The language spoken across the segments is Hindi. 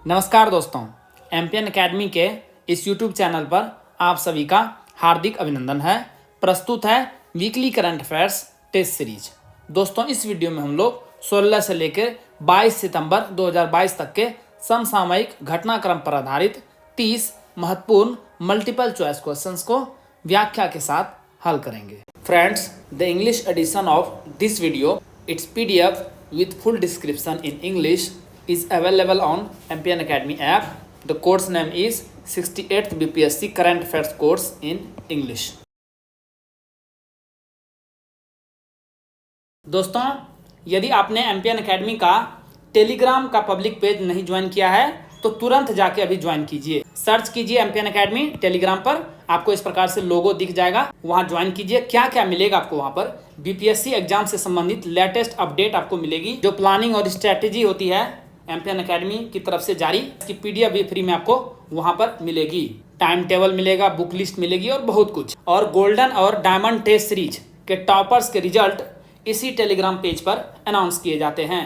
नमस्कार दोस्तों, एमपीएन एकेडमी के इस यूट्यूब चैनल पर आप सभी का हार्दिक अभिनंदन है। प्रस्तुत है weekly current affairs test series. दोस्तों, इस वीडियो में हम लोग 16 से लेकर 22 सितंबर 2022 तक के समसामयिक घटनाक्रम पर आधारित 30 महत्वपूर्ण मल्टीपल चॉइस क्वेश्चंस को व्याख्या के साथ हल करेंगे। Friends, the English edition of this video, it's PDF with full description in English is available on MPN Academy app. The course name is 68th BPSC Current Affairs course in English. दोस्तों, यदि आपने MPN Academy का टेलीग्राम का पब्लिक पेज नहीं ज्वाइन किया है तो तुरंत जाके अभी ज्वाइन कीजिए। सर्च कीजिए MPN Academy टेलीग्राम पर, आपको इस प्रकार से लोगो दिख जाएगा, वहां ज्वाइन कीजिए। क्या क्या मिलेगा आपको वहां पर? बीपीएससी एग्जाम से संबंधित लेटेस्ट अपडेट आपको मिलेगी। जो प्लानिंग और स्ट्रेटेजी होती है MPN Academy की तरफ से जारी, इसकी PDF भी फ्री में आपको वहां पर मिलेगी। टाइम टेबल मिलेगा, बुक लिस्ट मिलेगी और बहुत कुछ। और गोल्डन और डायमंड टेस्ट सीरीज के टॉपर्स के रिजल्ट इसी टेलीग्राम पेज पर अनाउंस किए जाते हैं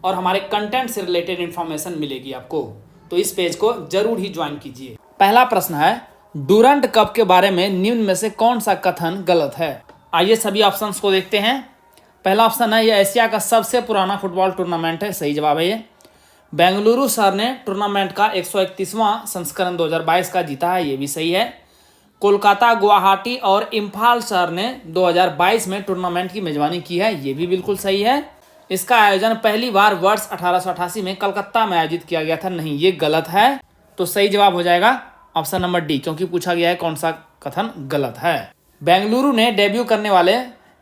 और हमारे कंटेंट से रिलेटेड इंफॉर्मेशन मिलेगी आपको। तो इस पेज को जरूर ही ज्वाइन कीजिए। पहला प्रश्न है, डूरंट कप के बारे में निम्न में से कौन सा कथन गलत है? आइए सभी ऑप्शंस को देखते हैं। पहला ऑप्शन है, यह एशिया का सबसे पुराना फुटबॉल टूर्नामेंट है। सही जवाब है ये। बेंगलुरु शहर ने टूर्नामेंट का 131वां संस्करण 2022 का जीता है। ये भी सही है। कोलकाता, गुवाहाटी और इम्फाल शहर ने 2022 में टूर्नामेंट की मेजबानी की है। ये भी बिल्कुल सही है। इसका आयोजन पहली बार वर्ष 1888 में कलकत्ता में आयोजित किया गया था। नहीं, ये गलत है। तो सही जवाब हो जाएगा ऑप्शन नंबर डी, क्योंकि पूछा गया है कौन सा कथन गलत है। बेंगलुरु ने डेब्यू करने वाले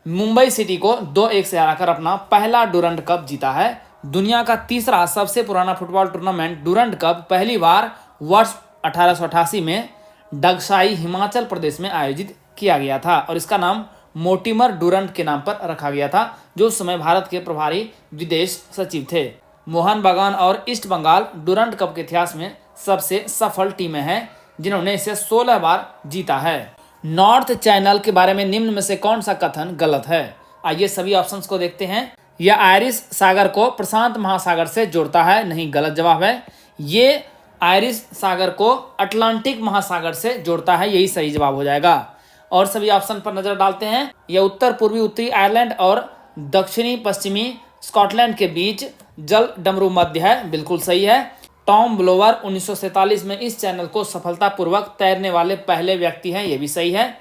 मुंबई सिटी को 2-1 से हराकर अपना पहला डूरंट कप जीता है। दुनिया का तीसरा सबसे पुराना फुटबॉल टूर्नामेंट डूरंट कप पहली बार वर्ष 1888 में डगशाई, हिमाचल प्रदेश में आयोजित किया गया था और इसका नाम मोर्टिमर डूरंट के नाम पर रखा गया था, जो उस समय भारत के प्रभारी विदेश सचिव थे। मोहन बागान और ईस्ट बंगाल डूरंट कप के इतिहास में सबसे सफल टीमें हैं, जिन्होंने इसे 16 बार जीता है। नॉर्थ चैनल के बारे में निम्न में से कौन सा कथन गलत है? आइए सभी ऑप्शंस को देखते हैं। यह आयरिश सागर को प्रशांत महासागर से जोड़ता है। नहीं, गलत जवाब है। ये आयरिश सागर को अटलांटिक महासागर से जोड़ता है। यही सही जवाब हो जाएगा। और सभी ऑप्शन पर नजर डालते हैं। यह उत्तर पूर्वी उत्तरी आयरलैंड और दक्षिणी पश्चिमी स्कॉटलैंड के बीच जल डमरू मध्य है। बिल्कुल सही है। टॉम ब्लोवर 1947 में इस चैनल को सफलतापूर्वक तैरने वाले पहले व्यक्ति हैं। ये भी सही है।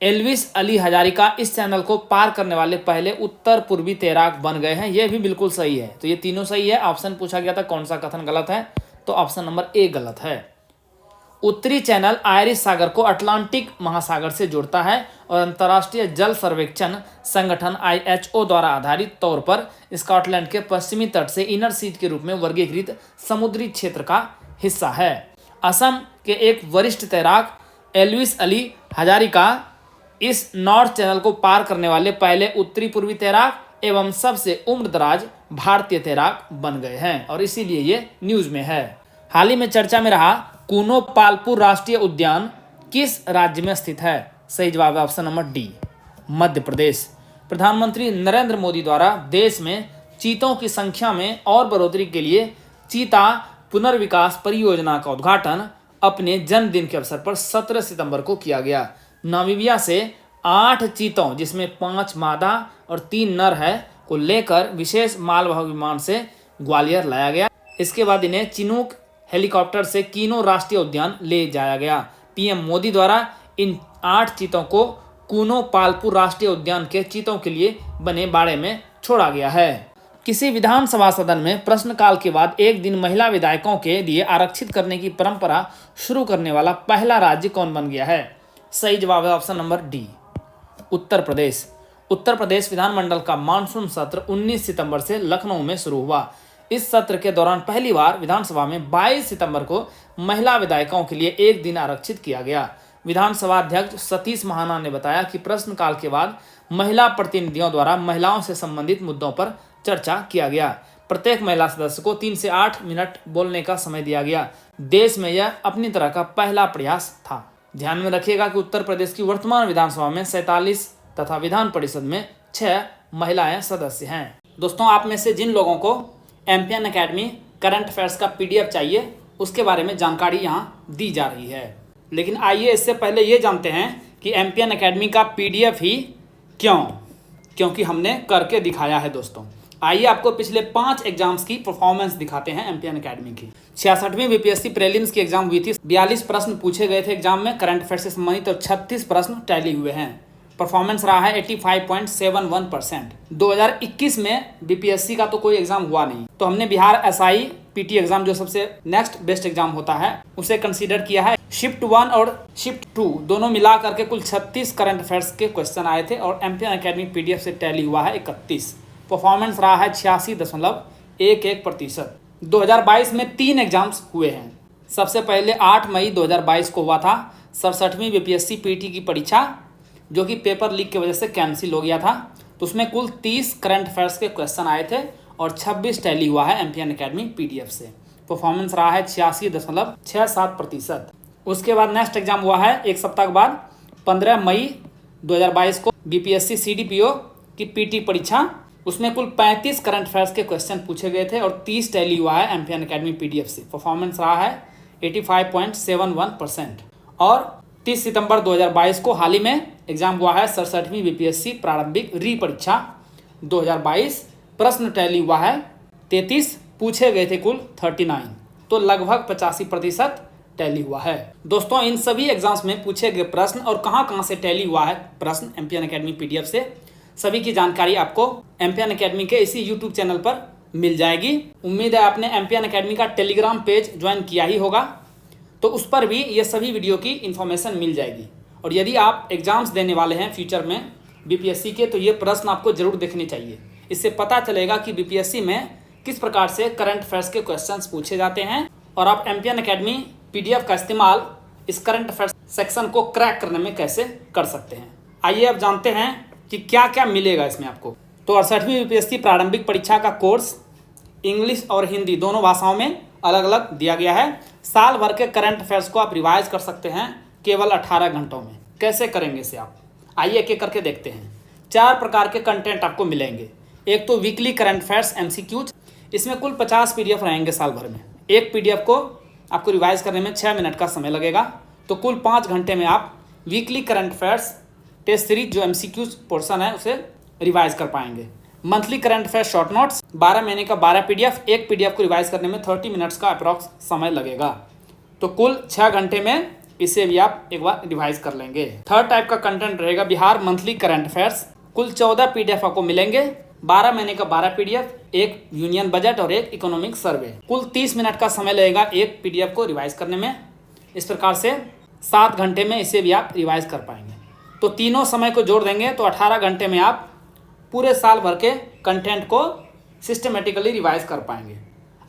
एल्विस अली हजारिका इस चैनल को पार करने वाले पहले उत्तर पूर्वी तैराक बन गए हैं। ये भी बिल्कुल सही है। तो ये तीनों सही है। ऑप्शन पूछा गया था कौन सा कथन गलत है, तो ऑप्शन नंबर ए गलत है। उत्तरी चैनल आयरिश सागर को अटलांटिक महासागर से जोड़ता है और अंतर्राष्ट्रीय जल सर्वेक्षण संगठन IHO द्वारा आधारित तौर पर स्कॉटलैंड के पश्चिमी तट से इनर सीट के रूप में वर्गीकृत समुद्री क्षेत्र का हिस्सा है। असम के एक वरिष्ठ तैराक एल्विस अली हजारिका इस नॉर्थ चैनल को पार करने वाले पहले उत्तरी पूर्वी तैराक एवं सबसे उम्रदराज भारतीय तैराक बन गए हैं और इसीलिए ये न्यूज में है। हाल ही में चर्चा में रहा कूनो पालपुर राष्ट्रीय उद्यान किस राज्य में स्थित है? सही जवाब है option number D, Madhya Pradesh. प्रधानमंत्री नरेंद्र मोदी द्वारा देश में चीतों की संख्या में और बढ़ोतरी के लिए चीता पुनर्विकास परियोजना का उद्घाटन अपने जन्मदिन के अवसर पर 17 सितंबर को किया गया। नामीबिया से 8 चीतों, जिसमें 5 मादा और 3 नर है, को लेकर विशेष मालवाहक विमान से ग्वालियर लाया गया। इसके बाद इन्हें चिनूक हेलीकॉप्टर से कीनो राष्ट्रीय उद्यान ले जाया गया। PM मोदी द्वारा इन 8 चीतों को कूनो पालपुर राष्ट्रीय उद्यान के चीतों के लिए बने बाड़े में छोड़ा गया है। किसी विधानसभा सदन में प्रश्नकाल के बाद एक दिन महिला विधायकों के लिए आरक्षित करने की परंपरा शुरू करने वाला पहला राज्य कौन बन गया है? सही जवाब है option number D, Uttar Pradesh. Uttar Pradesh विधानमंडल का मानसून सत्र 19 सितंबर से लखनऊ में शुरू हुआ। इस सत्र के दौरान पहली बार विधानसभा में 22 सितंबर को महिला विधायकों के लिए एक दिन आरक्षित किया गया। विधानसभा अध्यक्ष सतीश महाना ने बताया कि प्रश्नकाल के बाद महिला प्रतिनिधियों द्वारा महिलाओं से संबंधित मुद्दों पर चर्चा किया गया। प्रत्येक महिला सदस्य को 3 से 8 मिनट बोलने का समय दिया गया। देश में यह अपनी तरह का पहला प्रयास था। ध्यान में रखिएगा कि उत्तर प्रदेश की वर्तमान विधानसभा में 47 तथा विधान परिषद में 6 महिलाएं सदस्य हैं। दोस्तों, आप में से जिन लोगों को MPN एकेडमी करंट अफेयर्स का PDF चाहिए, उसके बारे में जानकारी यहाँ दी जा रही है। लेकिन आइए इससे पहले ये जानते हैं कि एमपीएन एकेडमी का पीडीएफ ही क्यों, क्योंकि हमने करके दिखाया है दोस्तों। आइए आपको पिछले 5 एग्जाम्स की परफॉर्मेंस दिखाते हैं एमपीएन एकेडमी की। 66वीं बीपीएससी प्रीलिम्स की एग्जाम हुई थी। 42 प्रश्न पूछे गए थे एग्जाम में करंट अफेयर से संबंधित और 36 प्रश्न टैली हुए हैं। परफॉर्मेंस रहा है 85.71%। 2021 में बीपीएससी का तो कोई एग्जाम हुआ नहीं, तो हमने बिहार एसआई पीटी एग्जाम जो सबसे नेक्स्ट बेस्ट एग्जाम होता है उसे कंसीडर किया है। शिफ्ट 1 और शिफ्ट 2 दोनों मिला करके कुल 36 करंट अफेयर्स के क्वेश्चन आए थे और एमपीएन एकेडमी पीडीएफ से टैली हुआ है 31। परफॉर्मेंस रहा है 86.11%। 2022 में 3 एग्जाम्स हुए हैं। सबसे पहले 8 मई 2022 को हुआ था 67वीं बीपीएससी पीटी की परीक्षा, जो कि पेपर लीक की वजह से कैंसिल हो गया था। तो उसमें कुल 30 करंट अफेयर्स के क्वेश्चन आए थे और 26 टैली हुआ है एमपीएन एकेडमी पीडीएफ से। परफॉर्मेंस रहा है 86.67%। उसके बाद नेक्स्ट एग्जाम हुआ है एक सप्ताह के बाद 15 मई 2022 को बीपीएससी सीडीपीओ की पीटी परीक्षा। उसमें कुल 35 करंट अफेयर्स के क्वेश्चन पूछे गए थे और 30 टैली हुआ है एमपीएन एकेडमी पीडीएफ से। परफॉर्मेंस रहा है 85.71%। और 30 सितंबर 2022 को हाल ही में एग्जाम हुआ है 67वीं बीपीएससी प्रारंभिक री परीक्षा 2022। प्रश्न टैली हुआ है 33, पूछे गए थे कुल 39, तो लगभग 85% टैली हुआ है। दोस्तों इन सभी एग्जाम्स में पूछे गए प्रश्न और कहां से टैली हुआ है प्रश्न एमपीएन एकेडमी पीडीएफ से, सभी की जानकारी आपको एमपीएन एकेडमी के इसी यूट्यूब चैनल पर मिल जाएगी। उम्मीद है आपने एमपीएन एकेडमी का टेलीग्राम पेज ज्वाइन किया ही होगा, तो उस पर भी ये सभी वीडियो की इन्फॉर्मेशन मिल जाएगी। और यदि आप एग्जाम्स देने वाले हैं फ्यूचर में बीपीएससी के, तो ये प्रश्न आपको जरूर देखने चाहिए। इससे पता चलेगा कि बीपीएससी में किस प्रकार से करंट अफेयर्स के क्वेश्चंस पूछे जाते हैं और आप एमपीएन एकेडमी पीडीएफ का इस्तेमाल इस करंट अफेयर्स सेक्शन को क्रैक करने में कैसे कर सकते हैं। आइए अब जानते हैं कि क्या क्या मिलेगा इसमें आपको। तो 68वीं बीपीएससी प्रारंभिक परीक्षा का कोर्स इंग्लिश और हिंदी दोनों भाषाओं में अलग अलग दिया गया है। साल भर के करंट अफेयर्स को आप रिवाइज कर सकते हैं केवल 18 घंटों में। कैसे करेंगे इसे आप, आइए एक एक करके देखते हैं। 4 प्रकार के कंटेंट आपको मिलेंगे। एक तो वीकली करंट अफेयर्स एमसीक्यूज, इसमें कुल 50 पीडीएफ रहेंगे साल भर में। एक पीडीएफ को आपको रिवाइज करने में 6 मिनट का समय लगेगा, तो कुल 5 घंटे में आप weekly current affairs test series जो एमसीक्यूज पोर्शन है उसे रिवाइज कर पाएंगे। Monthly current affair short notes 12 महीने का 12 पीडीएफ, एक पीडीएफ को रिवाइज करने में 30 मिनट्स का अप्रॉक्स समय लगेगा, तो कुल 6 घंटे में इसे भी आप एक बार रिवाइज कर लेंगे। थर्ड टाइप का कंटेंट रहेगा बिहार मंथली करंट अफेयर्स। कुल 14 पीडीएफ आपको मिलेंगे, 12 महीने का 12 पीडीएफ, एक यूनियन बजट और एक इकोनॉमिक सर्वे। कुल 30 मिनट का समय लगेगा एक पीडीएफ को रिवाइज करने में। इस प्रकार से 7 घंटे में इसे भी आप रिवाइज कर पाएंगे। तो तीनों समय को जोड़ देंगे तो 18 घंटे में आप पूरे साल भर के कंटेंट को सिस्टमेटिकली रिवाइज कर पाएंगे।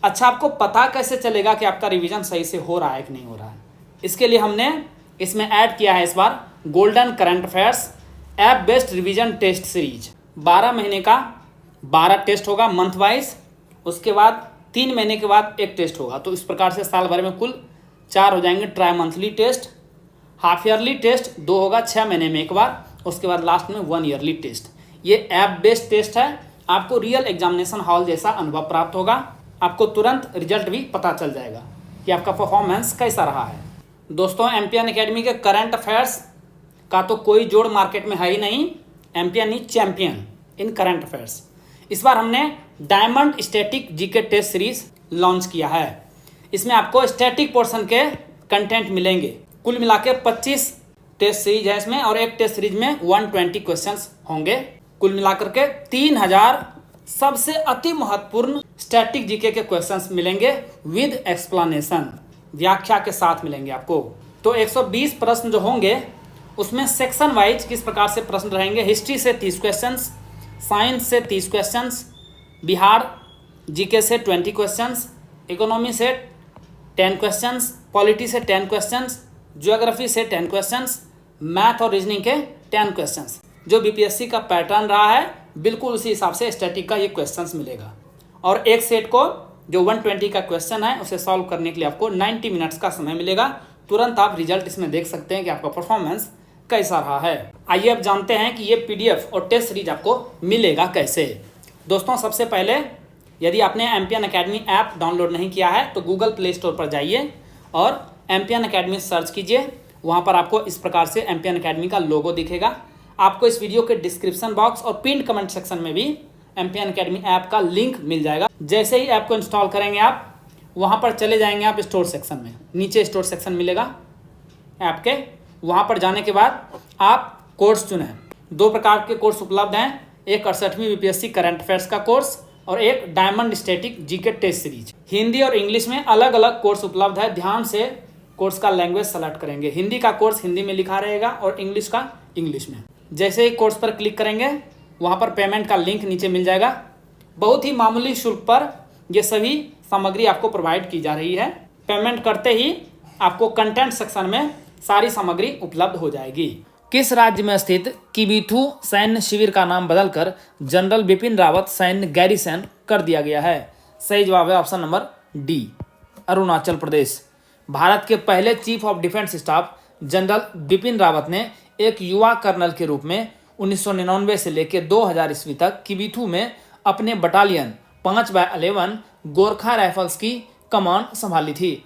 अच्छा, आपको पता कैसे चलेगा कि आपका रिवीजन सही से हो रहा है कि नहीं हो रहा है? इसके लिए हमने इसमें ऐड किया है इस बार golden current affairs app based revision test series. 12 महीने का 12 टेस्ट होगा मंथ वाइज, उसके बाद 3 महीने के बाद एक टेस्ट होगा। तो इस प्रकार से साल भर में कुल 4 हो जाएंगे tri monthly test. Half yearly test 2 होगा 6 महीने में एक बार, उसके बाद लास्ट में 1 ईयरली टेस्ट। ये ऐप बेस्ड टेस्ट है, आपको रियल एग्जामिनेशन हॉल जैसा अनुभव प्राप्त होगा। आपको तुरंत रिजल्ट भी पता चल जाएगा कि आपका परफॉर्मेंस कैसा रहा है। दोस्तों एमपीएन एकेडमी के करंट अफेयर्स का तो कोई जोड़ मार्केट में है ही नहीं। MPN is champion in current affairs. इस बार हमने diamond static GK test series launch किया है। इसमें आपको स्टैटिक पोर्शन के कंटेंट मिलेंगे। कुल मिला के 25 टेस्ट सीरीज है इसमें, और एक टेस्ट सीरीज में 120 क्वेश्चंस होंगे। कुल मिलाकर के 3000 सबसे अति महत्वपूर्ण स्टैटिक जीके के क्वेश्चंस मिलेंगे विद एक्सप्लेनेशन, व्याख्या के साथ मिलेंगे आपको। तो 120 प्रश्न जो होंगे उसमें सेक्शन वाइज किस प्रकार से प्रश्न रहेंगे। हिस्ट्री से 30 क्वेश्चंस, साइंस से 30 क्वेश्चंस, बिहार जीके से 20 क्वेश्चंस, इकोनॉमी से 10 क्वेश्चंस, पॉलिटी से 10 क्वेश्चंस, ज्योग्राफी से 10 क्वेश्चंस, मैथ और रीजनिंग के 10 क्वेश्चंस। जो बीपीएससी का पैटर्न रहा है बिल्कुल उसी हिसाब से स्टैटिक का ये क्वेश्चंस मिलेगा। और एक सेट को जो 120 का क्वेश्चन है उसे सॉल्व करने के लिए आपको 90 मिनट्स का समय मिलेगा। तुरंत आप रिजल्ट इसमें देख सकते हैं कि आपका परफॉर्मेंस कैसा रहा है। आइए अब जानते हैं कि ये पीडीएफ और टेस्ट सीरीज आपको मिलेगा कैसे। दोस्तों सबसे पहले यदि आपने एम्पियन अकेडमी ऐप डाउनलोड नहीं किया है तो गूगल प्ले स्टोर पर जाइए और एम्पियन अकेडमी सर्च कीजिए। वहाँ पर आपको इस प्रकार से एम्पियन अकेडमी का लोगो दिखेगा। आपको इस वीडियो के डिस्क्रिप्शन बॉक्स और पिन कमेंट सेक्शन में भी एम्पियन अकेडमी ऐप का लिंक मिल जाएगा। जैसे ही ऐप को इंस्टॉल करेंगे आप वहाँ पर चले जाएंगे आप स्टोर सेक्शन में, नीचे स्टोर सेक्शन मिलेगा ऐप के। वहाँ पर जाने के बाद आप कोर्स चुनें। 2 प्रकार के कोर्स उपलब्ध हैं, एक 68वीं बीपीएससी करंट अफेयर्स का कोर्स और एक diamond static GK test series. Hindi और इंग्लिश में अलग अलग कोर्स उपलब्ध है। ध्यान से कोर्स का लैंग्वेज सेलेक्ट करेंगे। हिंदी का कोर्स हिंदी में लिखा रहेगा और इंग्लिश का इंग्लिश में। जैसे ही कोर्स पर क्लिक करेंगे वहाँ पर पेमेंट का लिंक नीचे मिल जाएगा। बहुत ही मामूली शुल्क पर ये सभी सामग्री आपको प्रोवाइड की जा रही है। पेमेंट करते ही आपको कंटेंट सेक्शन में सारी सामग्री उपलब्ध हो जाएगी। किस राज्य में स्थित किबिथु सैन्य शिविर का नाम बदलकर जनरल बिपिन रावत सैन्य गैरिसन कर दिया गया है? सही जवाब है option number D, Arunachal Pradesh. Bharat के पहले chief of defence staff general Bipin Rawat ने एक युवा कर्नल के रूप में 1999 से लेकर 2000 ईस्वी तक किबिथु में अपने बटालियन 5/11 गोरखा राइफल्स की कमान संभाली थी।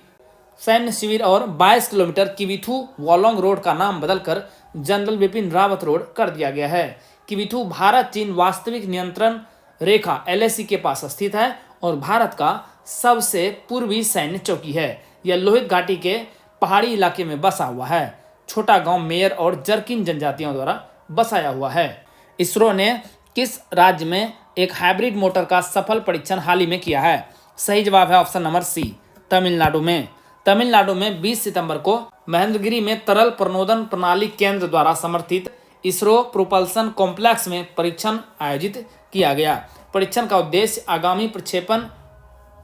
सैन्य शिविर और 22 किलोमीटर किबिथु वॉलोंग रोड का नाम बदलकर जनरल बिपिन रावत रोड कर दिया गया है। किबिथु भारत चीन वास्तविक नियंत्रण रेखा LAC के पास स्थित है और भारत का सबसे पूर्वी सैन्य चौकी है। यह लोहित घाटी के पहाड़ी इलाके में बसा हुआ है। छोटा गांव मेयर और जर्किन जनजातियों द्वारा बसाया हुआ है। इसरो ने किस राज्य में एक हाइब्रिड मोटर का सफल परीक्षण हाल ही में किया है? सही जवाब है ऑप्शन नंबर सी, तमिलनाडु में। तमिलनाडु में 20 सितंबर को महेंद्रगिरी में तरल प्रणोदन प्रणाली केंद्र द्वारा समर्थित इसरो प्रोपल्सन कॉम्प्लेक्स में परीक्षण आयोजित किया गया। परीक्षण का उद्देश्य आगामी प्रक्षेपण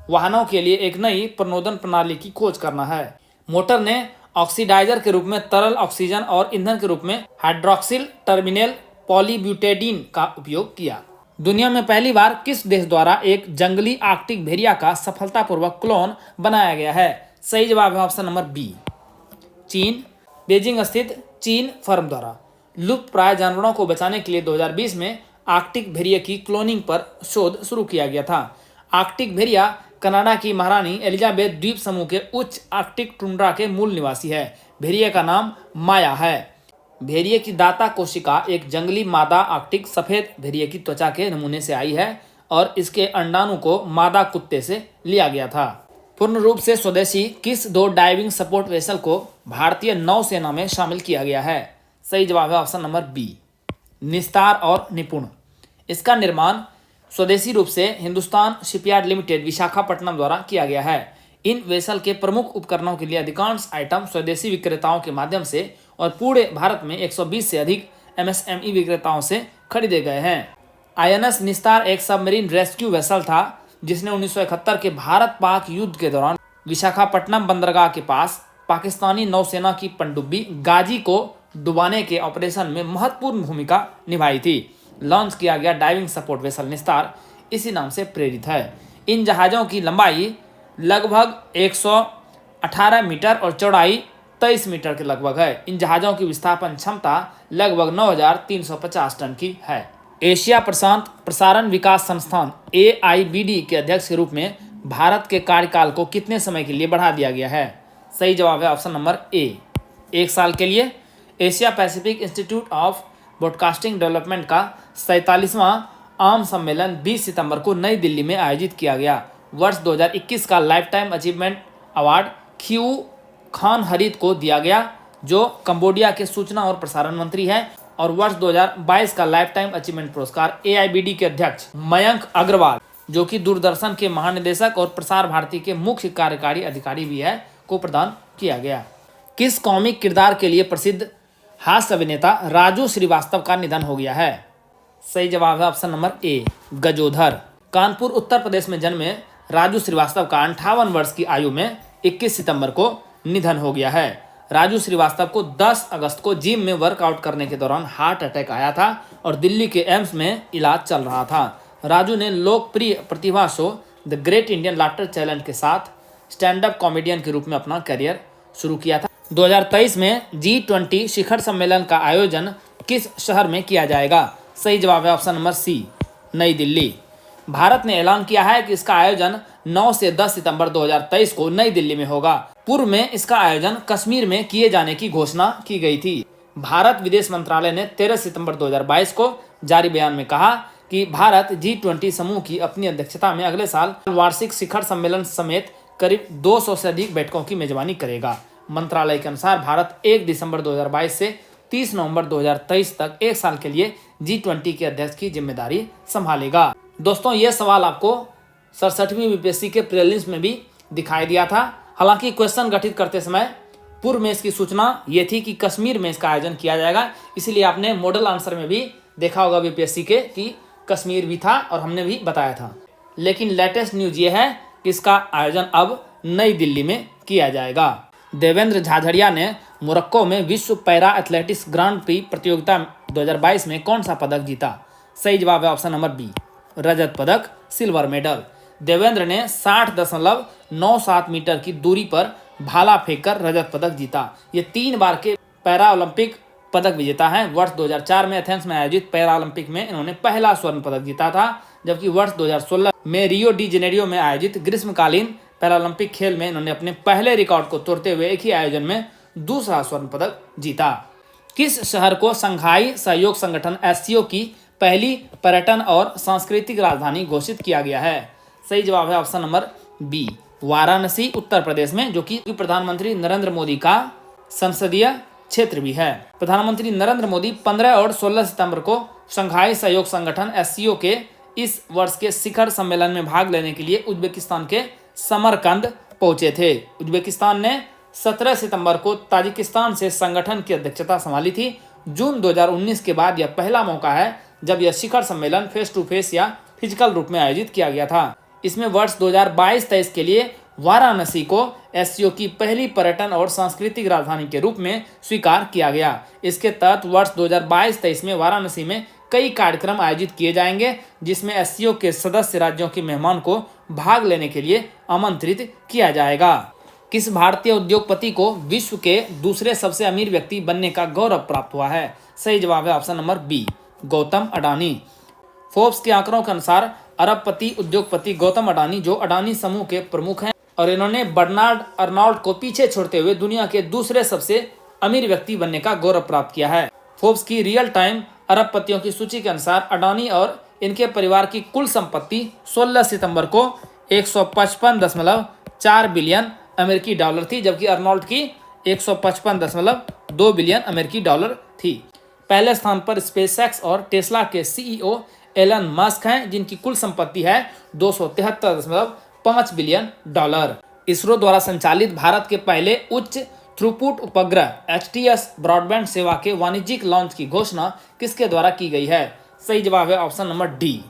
वाहनों के लिए एक नई प्रणोदन प्रणाली की खोज करना है। मोटर ने ऑक्सीडाइजर के रूप में तरल ऑक्सीजन और ईंधन के रूप में हाइड्रोक्सिल टर्मिनल पॉलीब्यूटेडीन का उपयोग किया। दुनिया में पहली बार किस देश द्वारा एक जंगली आर्कटिक भेड़िया का सफलतापूर्वक क्लोन बनाया गया है? सही जवाब है ऑप्शन नंबर बी, चीन। बीजिंग स्थित चीन फर्म द्वारा लुप्त प्राय जानवरों को बचाने के लिए 2020 में आर्कटिक भेड़िया की क्लोनिंग पर शोध शुरू किया गया था। आर्कटिक भेड़िया कनाडा की महारानी एलिजाबेथ द्वीप समूह के उच्च आर्कटिक टुंड्रा के मूल निवासी है। भेड़िया का नाम माया है। भेड़िए की दाता कोशिका एक जंगली मादा आर्कटिक सफेद भेड़िए की त्वचा के नमूने से आई है और इसके अंडाणु को मादा कुत्ते से लिया गया था। पूर्ण रूप से स्वदेशी किस 2 डाइविंग सपोर्ट वेसल को भारतीय नौसेना में शामिल किया गया है? सही जवाब है ऑप्शन नंबर बी, निस्तार और निपुण। इसका निर्माण स्वदेशी रूप से हिंदुस्तान शिपयार्ड लिमिटेड विशाखापट्टनम द्वारा किया गया है। इन वेसल के प्रमुख उपकरणों के लिए अधिकांश आइटम स्वदेशी विक्रेताओं के माध्यम से और पूरे भारत में 120 से अधिक MSME विक्रेताओं से खरीदे गए हैं। INS निस्तार एक सबमरीन रेस्क्यू वेसल था जिसने 1971 के भारत पाक युद्ध के दौरान विशाखापट्टनम बंदरगाह के पास पाकिस्तानी नौसेना की पनडुब्बी गाजी को डुबाने के ऑपरेशन में महत्वपूर्ण भूमिका निभाई थी। लॉन्च किया गया डाइविंग सपोर्ट वेसल निस्तार इसी नाम से प्रेरित है। इन जहाज़ों की लंबाई लगभग 118 मीटर और चौड़ाई 23 मीटर के लगभग है। इन जहाज़ों की विस्थापन क्षमता लगभग 9350 टन की है। एशिया प्रशांत प्रसारण विकास संस्थान AIBD के अध्यक्ष के रूप में भारत के कार्यकाल को कितने समय के लिए बढ़ा दिया गया है? सही जवाब है ऑप्शन नंबर ए, 1 साल के लिए। Asia Pacific institute of broadcasting development का 47वां आम सम्मेलन 20 सितंबर को नई दिल्ली में आयोजित किया गया। वर्ष 2021 का लाइफ टाइम अचीवमेंट अवार्ड खिऊ खान हरित को दिया गया जो कंबोडिया के सूचना और प्रसारण मंत्री हैं, और वर्ष 2022 का लाइफ टाइम अचीवमेंट पुरस्कार AIBD के अध्यक्ष मयंक अग्रवाल जो कि दूरदर्शन के महानिदेशक और प्रसार भारती के मुख्य कार्यकारी अधिकारी भी है को प्रदान किया गया। किस कॉमिक किरदार के लिए प्रसिद्ध हास्य अभिनेता राजू श्रीवास्तव का निधन हो गया है? सही जवाब है option number A, Gajodhar. Kanpur Uttar Pradesh में जन्मे राजू श्रीवास्तव का 58 वर्ष की आयु में 21 सितंबर को निधन हो गया है। राजू श्रीवास्तव को 10 अगस्त को जिम में वर्कआउट करने के दौरान हार्ट अटैक आया था और दिल्ली के एम्स में इलाज चल रहा था। राजू ने लोकप्रिय प्रतिभा show the great Indian laughter challenge के साथ स्टैंड अप कॉमेडियन के रूप में अपना करियर शुरू किया था। 2023 में G20 शिखर सम्मेलन का आयोजन किस शहर में किया जाएगा? सही जवाब है ऑप्शन नंबर सी, नई दिल्ली। भारत ने ऐलान किया है कि इसका आयोजन 9 से 10 सितंबर 2023 को नई दिल्ली में होगा। पूर्व में इसका आयोजन कश्मीर में किए जाने की घोषणा की गई थी। भारत विदेश मंत्रालय ने 13 सितंबर 2022 को जारी बयान में कहा कि भारत G20 समूह की अपनी अध्यक्षता में अगले साल वार्षिक शिखर सम्मेलन समेत करीब 200 से अधिक बैठकों की मेजबानी करेगा। मंत्रालय के अनुसार भारत 1 दिसंबर 2022 से 30 नवंबर 2023 तक एक साल के लिए G20 के अध्यक्ष की जिम्मेदारी संभालेगा। दोस्तों, ये सवाल आपको 67वीं बीपीएससी के प्रीलिम्स में भी दिखाई दिया था। हालांकि क्वेश्चन गठित करते समय पूर्व में इसकी सूचना ये थी कि कश्मीर में इसका आयोजन किया जाएगा, इसीलिए आपने मॉडल आंसर में भी देखा होगा बीपीएससी के कि कश्मीर भी था और हमने भी बताया था। लेकिन लेटेस्ट न्यूज ये है कि इसका आयोजन अब नई दिल्ली में किया जाएगा। देवेंद्र झाझड़िया ने मोरक्को में विश्व पैरा एथलेटिक्स ग्रांड प्री प्रतियोगिता 2022 में कौन सा पदक जीता? सही जवाब है ऑप्शन नंबर बी, रजत पदक, सिल्वर मेडल। देवेंद्र ने 60.97 मीटर की दूरी पर भाला फेंककर रजत पदक जीता। ये 3 बार के पैरा ओलंपिक पदक विजेता हैं। वर्ष 2004 में एथेंस में आयोजित पैरा ओलंपिक में इन्होंने पहला स्वर्ण पदक जीता था, जबकि वर्ष 2016 में रियो डी जेनेरियो में आयोजित ग्रीष्मकालीन पैरालंपिक खेल में इन्होंने अपने पहले रिकॉर्ड को तोड़ते हुए एक ही आयोजन में दूसरा स्वर्ण पदक जीता। किस शहर को संघाई सहयोग संगठन SCO की पहली पर्यटन और सांस्कृतिक राजधानी घोषित किया गया है? सही जवाब है ऑप्शन नंबर बी, वाराणसी, उत्तर प्रदेश में, जो कि प्रधानमंत्री नरेंद्र मोदी का संसदीय क्षेत्र भी है। प्रधानमंत्री नरेंद्र मोदी 15 और 16 सितंबर को संघाई सहयोग संगठन SCO के इस वर्ष के शिखर सम्मेलन में भाग लेने के लिए उज्बेकिस्तान के समरकंद पहुंचे थे। उज्बेकिस्तान ने 17 सितंबर को ताजिकिस्तान से संगठन की अध्यक्षता संभाली थी। जून 2019 के बाद यह पहला मौका है जब यह शिखर सम्मेलन फेस टू फेस या फिजिकल रूप में आयोजित किया गया था। इसमें वर्ष 2022-23 के लिए वाराणसी को SCO की पहली पर्यटन और सांस्कृतिक राजधानी के रूप में स्वीकार किया गया। इसके तहत वर्ष 2022-23 में वाराणसी में कई कार्यक्रम आयोजित किए जाएंगे, जिसमें SCO के सदस्य राज्यों के मेहमान को भाग लेने के लिए आमंत्रित किया जाएगा। किस भारतीय उद्योगपति को विश्व के दूसरे सबसे अमीर व्यक्ति बनने का गौरव प्राप्त हुआ है? सही जवाब है option number B, Gautam Adani. Forbes के आंकड़ों के अनुसार अरबपति उद्योगपति गौतम अडानी, जो अडानी समूह के प्रमुख हैं, और इन्होंने बर्नार्ड अर्नॉल्ड को पीछे छोड़ते हुए दुनिया के दूसरे सबसे अमीर व्यक्ति बनने का गौरव प्राप्त किया है। फोर्ब्स की रियल टाइम अरबपतियों की सूची के अनुसार अडानी और इनके परिवार की कुल संपत्ति 16 सितंबर को 155.4 बिलियन अमेरिकी डॉलर थी, जबकि अर्नॉल्ड की 155.2 बिलियन अमेरिकी डॉलर थी। पहले स्थान पर स्पेसएक्स और टेस्ला के CEO एलन मस्क हैं, जिनकी कुल संपत्ति है 273.5 बिलियन डॉलर। इसरो द्वारा संचालित भारत के पहले उच्च थ्रूपुट उपग्रह HTS ब्रॉडबैंड सेवा के वाणिज्यिक लॉन्च की घोषणा किसके द्वारा की गई है? सही जवाब है option number D,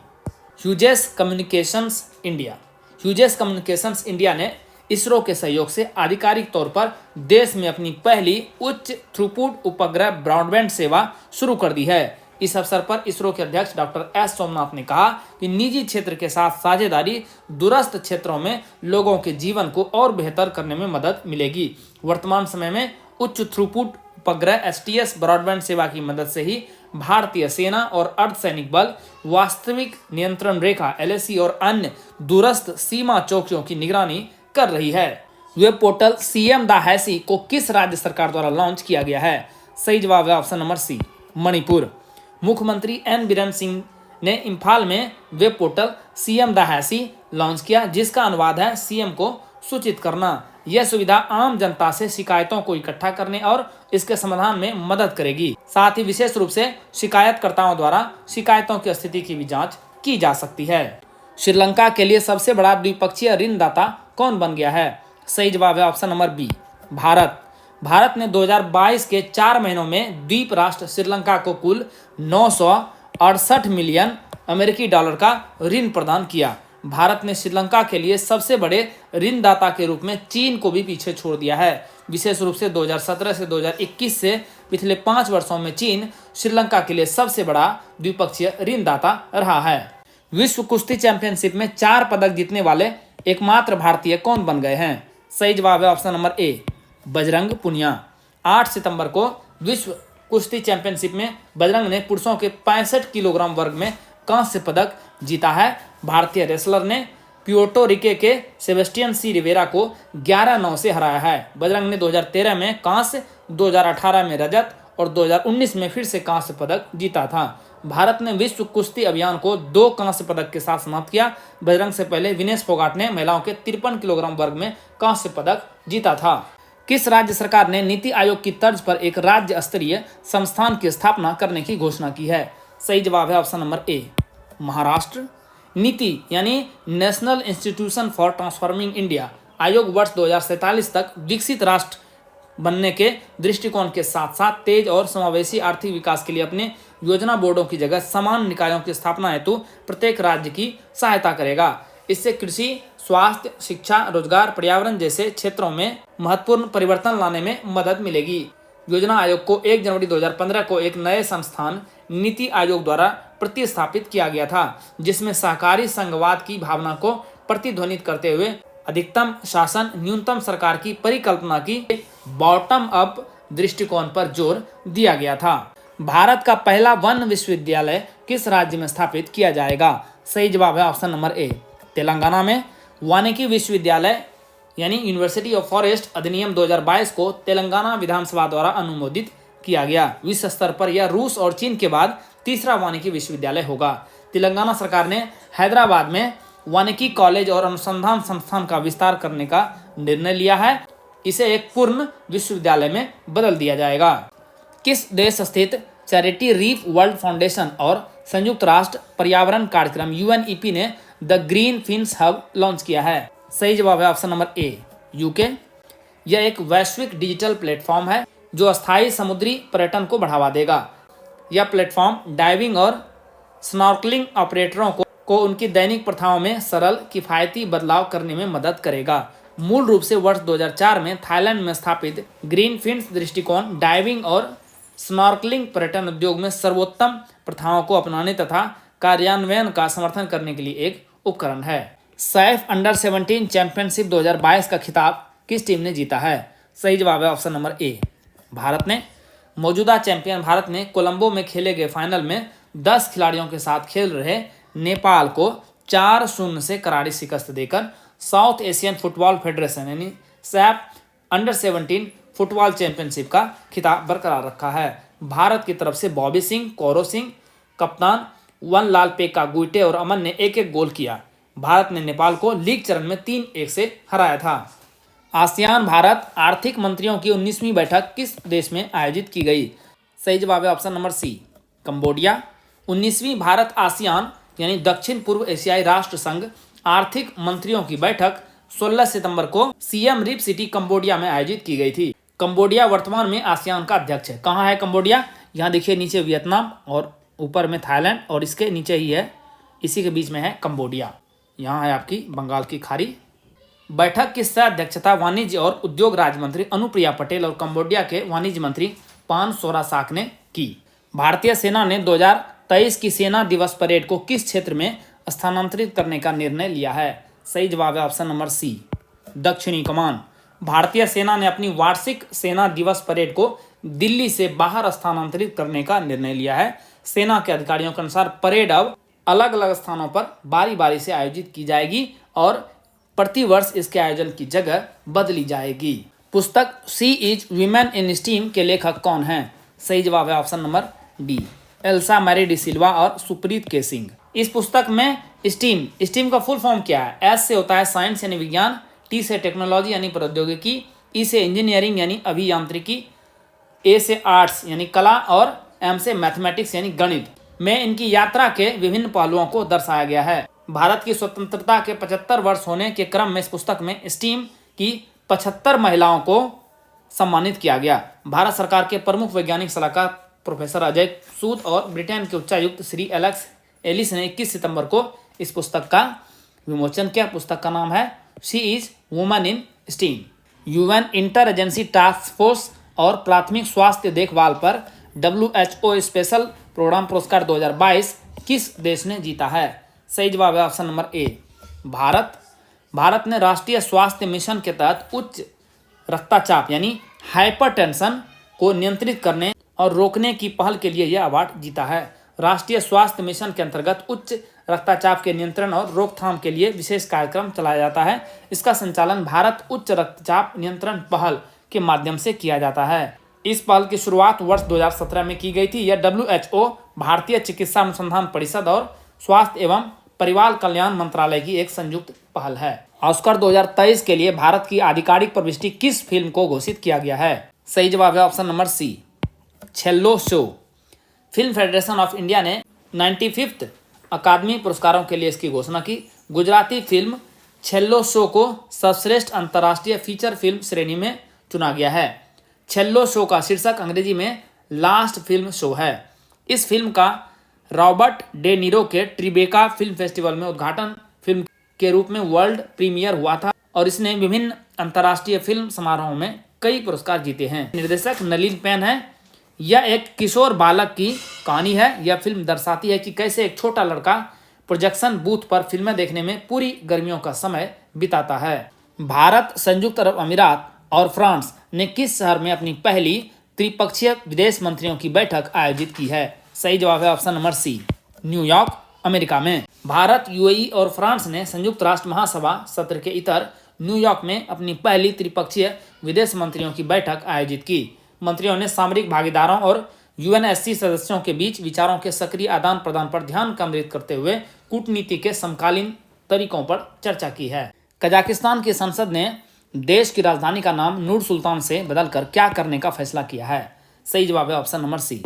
Hughes communications India. Hughes communications India ने इसरो के सहयोग से आधिकारिक तौर पर देश में अपनी पहली उच्च थ्रूपुट उपग्रह ब्रॉडबैंड सेवा शुरू कर दी है। इस अवसर पर इसरो के अध्यक्ष डॉक्टर S सोमनाथ ने कहा कि निजी क्षेत्र के साथ साझेदारी दूरस्थ क्षेत्रों में लोगों के जीवन को और बेहतर करने में मदद मिलेगी। वर्तमान समय में उच्च थ्रूपुट उपग्रह STS ब्रॉडबैंड सेवा की मदद से ही भारतीय सेना और अर्धसैनिक बल वास्तविक नियंत्रण रेखा LAC और अन्य दूरस्थ सीमा चौकियों की निगरानी कर रही है। वेब पोर्टल CM द हैसी को किस राज्य सरकार द्वारा लॉन्च किया गया है? सही जवाब है ऑप्शन नंबर सी, मणिपुर। मुख्यमंत्री N बीरेन सिंह ने इम्फाल में वेब पोर्टल CM द हैसी लॉन्च किया, जिसका अनुवाद है CM को सूचित करना। यह सुविधा आम जनता से शिकायतों को इकट्ठा करने और इसके समाधान में मदद करेगी। साथ ही विशेष रूप से शिकायतकर्ताओं द्वारा शिकायतों की स्थिति की भी जांच की जा सकती है। श्रीलंका के लिए सबसे बड़ा द्विपक्षीय ऋणदाता कौन बन गया है? सही जवाब है option number B, Bharat. Bharat ने 2022 के 4 महीनों में द्वीप राष्ट्र श्रीलंका को कुल 968 मिलियन अमेरिकी डॉलर का ऋण प्रदान किया। भारत ने श्रीलंका के लिए सबसे बड़े ऋणदाता के रूप में चीन को भी पीछे छोड़ दिया है। विशेष रूप से 2017 से 2021 से पिछले 5 वर्षों में चीन श्रीलंका के लिए सबसे बड़ा द्विपक्षीय ऋणदाता रहा है। विश्व कुश्ती चैंपियनशिप में 4 पदक जीतने वाले एकमात्र भारतीय कौन बन गए हैं? सही जवाब है ऑप्शन नंबर ए, बजरंग पुनिया। 8 सितंबर को विश्व कुश्ती चैंपियनशिप में बजरंग ने पुरुषों के 65 किलोग्राम वर्ग में कांस्य पदक जीता है। भारतीय रेसलर ने प्यूर्टो रिके के सेबेस्टियन सी रिवेरा को 11-9 से हराया है। बजरंग ने 2013 में कांस्य, 2018 में रजत और 2019 में फिर से कांस्य पदक जीता था। भारत ने विश्व कुश्ती अभियान को 2 कांस्य पदक के साथ समाप्त किया। बजरंग से पहले विनेश फोगाट ने महिलाओं के 53 किलोग्राम वर्ग में कांस्य पदक जीता था। किस राज्य सरकार ने नीति आयोग की तर्ज पर एक राज्य स्तरीय संस्थान की स्थापना करने की घोषणा की है? सही जवाब है ऑप्शन नंबर ए, महाराष्ट्र। नीति यानी national institution for transforming India आयोग वर्ष 2047 तक विकसित राष्ट्र बनने के दृष्टिकोण के साथ साथ तेज और समावेशी आर्थिक विकास के लिए अपने योजना बोर्डों की जगह समान निकायों की स्थापना हेतु प्रत्येक राज्य की सहायता करेगा। इससे कृषि, स्वास्थ्य, शिक्षा, रोजगार, पर्यावरण जैसे क्षेत्रों में महत्वपूर्ण परिवर्तन लाने में मदद मिलेगी। योजना आयोग को 1 जनवरी 2015 को एक नए संस्थान नीति आयोग द्वारा प्रतिस्थापित किया गया था, जिसमें सहकारी संघवाद की भावना को प्रतिध्वनित करते हुए अधिकतम शासन, न्यूनतम सरकार की परिकल्पना की बॉटम अप दृष्टिकोण पर जोर दिया गया था। भारत का पहला वन विश्वविद्यालय किस राज्य में स्थापित किया जाएगा? सही जवाब है ऑप्शन नंबर ए, तेलंगाना में। वानिकी विश्वविद्यालय यानी यूनिवर्सिटी ऑफ फॉरेस्ट अधिनियम 2022 को तेलंगाना विधानसभा द्वारा अनुमोदित किया गया। विश्व स्तर पर यह रूस और चीन के बाद तीसरा वानिकी विश्वविद्यालय होगा। तेलंगाना सरकार ने हैदराबाद में वानिकी कॉलेज और अनुसंधान संस्थान का विस्तार करने का निर्णय लिया है। इसे एक पूर्ण विश्वविद्यालय में बदल दिया जाएगा। किस देश स्थित चैरिटी रीफ वर्ल्ड फाउंडेशन और संयुक्त राष्ट्र पर्यावरण कार्यक्रम UNEP ने the green fins hub launch किया है? सही जवाब है ऑप्शन नंबर ए, यूके। यह एक वैश्विक डिजिटल प्लेटफॉर्म है जो अस्थायी समुद्री पर्यटन को बढ़ावा देगा। यह प्लेटफॉर्म डाइविंग और स्नॉर्कलिंग ऑपरेटरों को उनकी दैनिक प्रथाओं में सरल, किफायती बदलाव करने में मदद करेगा। मूल रूप से वर्ष 2004 में थाईलैंड में स्थापित ग्रीन फिन्स दृष्टिकोण डाइविंग और स्नॉर्कलिंग पर्यटन उद्योग में सर्वोत्तम प्रथाओं को अपनाने तथा कार्यान्वयन का समर्थन करने के लिए एक उपकरण है। सैफ अंडर 17 चैंपियनशिप 2022 का खिताब किस टीम ने जीता है? सही जवाब है ऑप्शन नंबर ए, भारत ने। मौजूदा चैंपियन भारत ने कोलंबो में खेले गए फाइनल में 10 खिलाड़ियों के साथ खेल रहे नेपाल को 4-0 से करारी शिकस्त देकर साउथ एशियन फुटबॉल फेडरेशन यानी सैफ अंडर 17 फुटबॉल चैंपियनशिप का खिताब बरकरार रखा है। भारत की तरफ से बॉबी सिंह, कौरव सिंह, कप्तान वनलाल पेका गुइटे और अमन ने 1-1 गोल किया। भारत ने नेपाल को लीग चरण में 3-1 से हराया था। आसियान भारत आर्थिक मंत्रियों की 19वीं बैठक किस देश में आयोजित की गई? सही जवाब है ऑप्शन नंबर सी, कंबोडिया। 19वीं भारत आसियान यानी दक्षिण पूर्व एशियाई राष्ट्र संघ आर्थिक मंत्रियों की बैठक 16 सितंबर को सियम रिप सिटी कंबोडिया में आयोजित की गई थी। कंबोडिया वर्तमान में आसियान का अध्यक्ष है। कहाँ है कंबोडिया? यहाँ देखिए, नीचे वियतनाम और ऊपर में थाईलैंड और इसके नीचे ही है, इसी के बीच में है कंबोडिया। यहाँ है आपकी बंगाल की खाड़ी। बैठक की सह अध्यक्षता वाणिज्य और उद्योग राज्य मंत्री अनुप्रिया पटेल और कंबोडिया के वाणिज्य मंत्री पान सोरासाक ने की। भारतीय सेना ने 2023 की सेना दिवस परेड को किस क्षेत्र में स्थानांतरित करने का निर्णय लिया है? सही जवाब है ऑप्शन नंबर सी, दक्षिणी कमान। भारतीय सेना ने अपनी वार्षिक सेना दिवस परेड को दिल्ली से बाहर स्थानांतरित करने का निर्णय लिया है। सेना के अधिकारियों के अनुसार परेड अब अलग अलग स्थानों पर बारी बारी से आयोजित की जाएगी और प्रतिवर्ष इसके आयोजन की जगह बदली जाएगी। पुस्तक she is women in STEM के लेखक कौन हैं? सही जवाब है option number D, Elsa Marie D'Silva और सुप्रीत के सिंह। इस पुस्तक में स्टीम का फुल फॉर्म क्या है? एस से होता है साइंस यानी विज्ञान, टी से टेक्नोलॉजी यानी प्रौद्योगिकी, ई से इंजीनियरिंग यानी अभियांत्रिकी, ए से आर्ट्स यानी कला और एम से मैथमेटिक्स यानी गणित में इनकी यात्रा के विभिन्न पहलुओं को दर्शाया गया है। भारत की स्वतंत्रता के 75 वर्ष होने के क्रम में इस पुस्तक में स्टीम की 75 महिलाओं को सम्मानित किया गया। भारत सरकार के प्रमुख वैज्ञानिक सलाहकार प्रोफेसर अजय सूद और ब्रिटेन के उच्चायुक्त श्री एलेक्स एलिस ने 21 सितंबर को इस पुस्तक का विमोचन किया। पुस्तक का नाम है she is woman in steam. UN inter agency task force और प्राथमिक स्वास्थ्य देखभाल पर WHO स्पेशल प्रोग्राम पुरस्कार 2022 किस देश ने जीता है? सही जवाब है ऑप्शन नंबर ए, भारत। भारत ने राष्ट्रीय स्वास्थ्य मिशन के तहत उच्च रक्तचाप यानी हाइपरटेंशन को नियंत्रित करने और रोकने की पहल के लिए यह अवार्ड जीता है। राष्ट्रीय स्वास्थ्य मिशन के अंतर्गत उच्च रक्तचाप के नियंत्रण और रोकथाम के लिए विशेष कार्यक्रम चलाया जाता है। इसका संचालन भारत उच्च रक्तचाप नियंत्रण पहल के माध्यम से किया जाता है। इस पहल की शुरुआत वर्ष 2017 में की गई थी। यह WHO, भारतीय चिकित्सा अनुसंधान परिषद और स्वास्थ्य एवं परिवार कल्याण मंत्रालय की एक संयुक्त पहल है। ऑस्कर 2023 के लिए भारत की आधिकारिक प्रविष्टि किस फिल्म को घोषित किया गया है? सही जवाब है option number C, Chhello show. Film federation of India ने 95th अकादमी पुरस्कारों के लिए इसकी घोषणा की। गुजराती फिल्म छेल्लो शो को सर्वश्रेष्ठ अंतर्राष्ट्रीय फीचर फिल्म श्रेणी में चुना गया है। छेल्लो शो का शीर्षक अंग्रेजी में लास्ट फिल्म शो है। इस फिल्म का रॉबर्ट डे नीरो के ट्रिबेका फिल्म फेस्टिवल में उद्घाटन फिल्म के रूप में वर्ल्ड प्रीमियर हुआ था और इसने विभिन्न अंतर्राष्ट्रीय फिल्म समारोहों में कई पुरस्कार जीते हैं। निर्देशक नलिन पेन है। यह एक किशोर बालक की कहानी है। यह फिल्म दर्शाती है कि कैसे एक छोटा लड़का प्रोजेक्शन बूथ पर फिल्में देखने में पूरी गर्मियों का समय बिताता है। भारत, संयुक्त अरब अमीरात और फ्रांस ने किस शहर में अपनी पहली त्रिपक्षीय विदेश मंत्रियों की बैठक आयोजित की है? सही जवाब है option number C, New York, America में। भारत, UAE और फ्रांस ने संयुक्त राष्ट्र महासभा सत्र के इतर न्यूयॉर्क में अपनी पहली त्रिपक्षीय विदेश मंत्रियों की बैठक आयोजित की। मंत्रियों ने सामरिक भागीदारों और UNSC सदस्यों के बीच विचारों के सक्रिय आदान प्रदान पर ध्यान केंद्रित करते हुए कूटनीति के समकालीन तरीकों पर चर्चा की है। कजाकिस्तान की संसद ने देश की राजधानी का नाम नूर सुल्तान से बदलकर क्या करने का फैसला किया है? सही जवाब है ऑप्शन नंबर सी,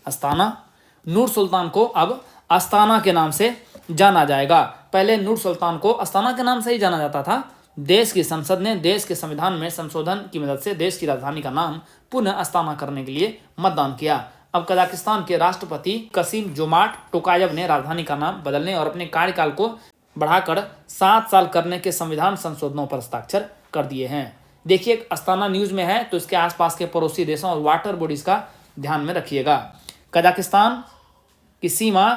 अस्ताना। नूर सुल्तान को अब अस्ताना के नाम से जाना जाएगा। पहले नूर सुल्तान को अस्ताना के नाम से ही जाना जाता था। देश की संसद ने देश के संविधान में संशोधन की मदद से देश की राजधानी का नाम पुनः अस्ताना करने के लिए मतदान किया। अब कजाकिस्तान के राष्ट्रपति कसीम जोमार्ट टोकायव ने राजधानी का नाम बदलने और अपने कार्यकाल को बढ़ाकर 7 साल करने के संविधान संशोधनों पर हस्ताक्षर कर दिए हैं। देखिए, अस्ताना न्यूज में है तो इसके आसपास के पड़ोसी देशों और वाटर बॉडीज का ध्यान में रखिएगा। कजाकिस्तान की सीमा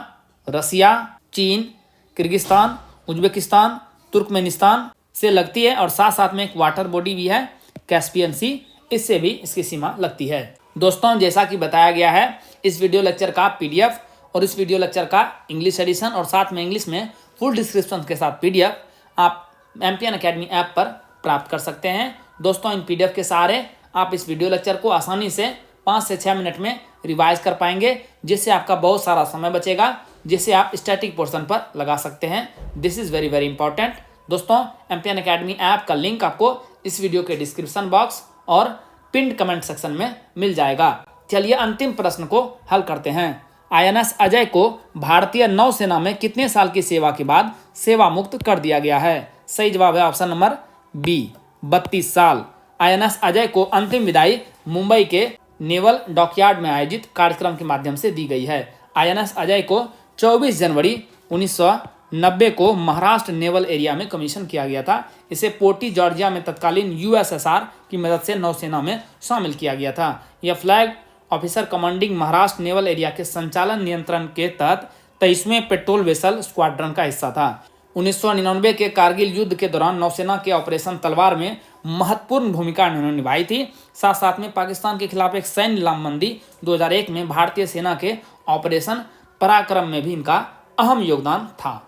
रसिया, चीन, किर्गिस्तान, उज्बेकिस्तान, तुर्कमेनिस्तान से लगती है और साथ साथ में एक वाटर बॉडी भी है, कैस्पियन सी, इससे भी इसकी सीमा लगती है। दोस्तों, जैसा कि बताया गया है, इस वीडियो लेक्चर का PDF और इस वीडियो लेक्चर का इंग्लिश एडिशन और साथ में इंग्लिश में फुल डिस्क्रिप्शन के साथ PDF आप एमपीएन अकेडमी ऐप पर प्राप्त कर सकते हैं। दोस्तों, इन PDF के सहारे आप इस वीडियो लेक्चर को आसानी से 5 से 6 मिनट में रिवाइज कर पाएंगे, जिससे आपका बहुत सारा समय बचेगा, जिसे आप स्टैटिक पोर्शन पर लगा सकते हैं। This is very very important. दोस्तों, एमपीएन अकेडमी ऐप का लिंक आपको इस वीडियो के डिस्क्रिप्शन बॉक्स और पिंड कमेंट सेक्शन में मिल जाएगा। चलिए अंतिम प्रश्न को हल करते हैं। INS अजय को भारतीय नौसेना में कितने साल की सेवा के बाद सेवा मुक्त कर दिया गया है? सही जवाब है ऑप्शन नंबर बी, 32 साल। INS अजय को अंतिम विदाई मुंबई के नेवल डॉकयार्ड में आयोजित कार्यक्रम के माध्यम से दी गई है। INS अजय को 24 जनवरी 1990 को महाराष्ट्र नेवल एरिया में कमीशन किया गया था। इसे पोर्टी जॉर्जिया में तत्कालीन USSR की मदद से नौसेना में शामिल किया गया था। यह flag officer commanding Maharashtra naval area के संचालन नियंत्रण के तहत 23वें पेट्रोल वेसल स्क्वाड्रन का हिस्सा था। 1999 के कारगिल युद्ध के दौरान नौसेना के ऑपरेशन तलवार में महत्वपूर्ण भूमिका उन्होंने निभाई थी। साथ साथ में पाकिस्तान के खिलाफ एक सैन्य लामबंदी 2001 में भारतीय सेना के ऑपरेशन पराक्रम में भी इनका अहम योगदान था।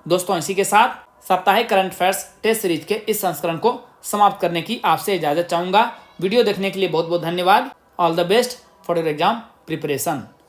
दोस्तों, इसी के साथ साप्ताहिक करंट अफेयर्स टेस्ट सीरीज के इस संस्करण को समाप्त करने की आपसे इजाजत चाहूंगा। वीडियो देखने के लिए बहुत बहुत धन्यवाद। All the best for your exam preparation.